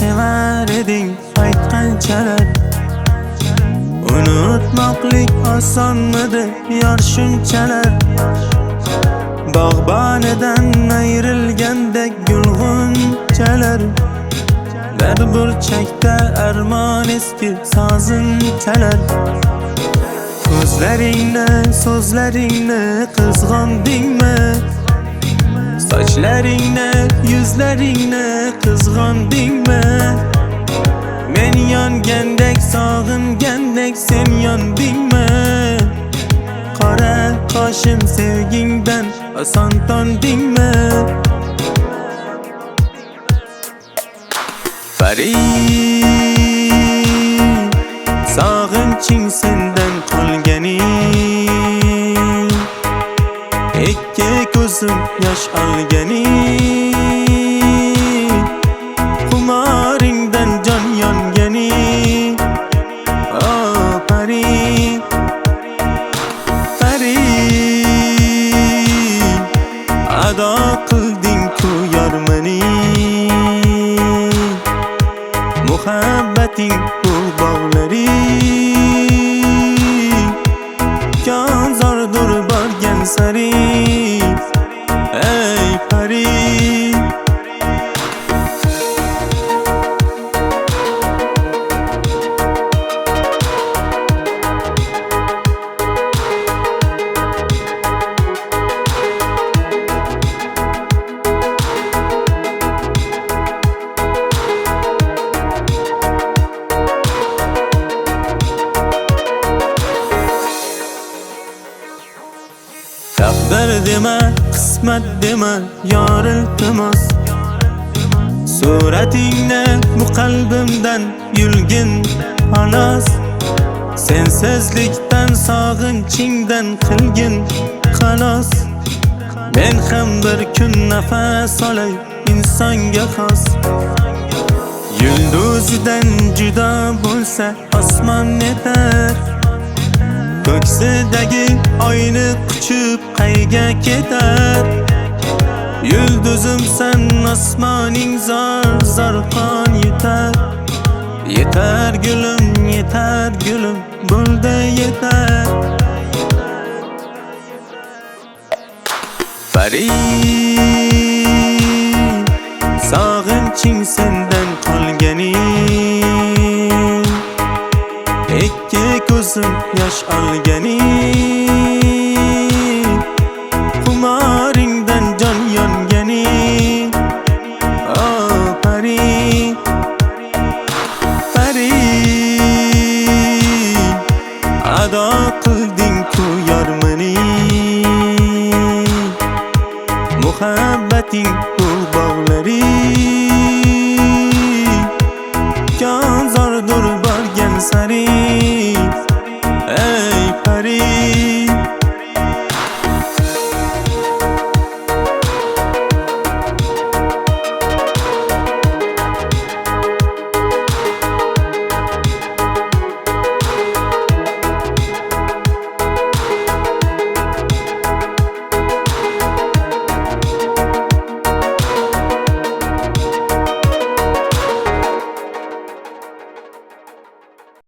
sevar eding aytganchalar. Unutmoqlik osonmidi yor shunchalar. Bog'bonidan ayrilgandek gulg'unchalar. Bir burchakda armon eski sozin chalar. So'zlaringni qizg'ondingmi? Sochlaringni, yuzlaringni qizg'ondingmi? Men yongandek, sog'ingandek sen yondingmi? Qora qoshim sevgingdan oson tondingmi? Pari, sog'inching sendan qolgani. Ikki ko'zim yosh olgani. Xumoringdan jon yongani. Oh Pari, Pari, ado qilding-ku yormani. Muhabbating bu bog'lari jonzordur borgan sari. Ey Pari, taqdir dema, qismat dema, yor iltimos. Suratingni bu qalbimdan yulgin xolos. Sensizlikdan, sog'inchingdan qilgin xolos. Men ham bir kun nafas olay insonga xos. Yulduzidan judo bo'lsa osmon yetar. Ko'ksidagi oyni quchib qayga ketar. Yulduzimsan, osmoning zor qon yetar. Yetar gulum, bo'ldi yetar. Pari, sog'inching sendan qolgani. Ikki ko'zim yosh olgani.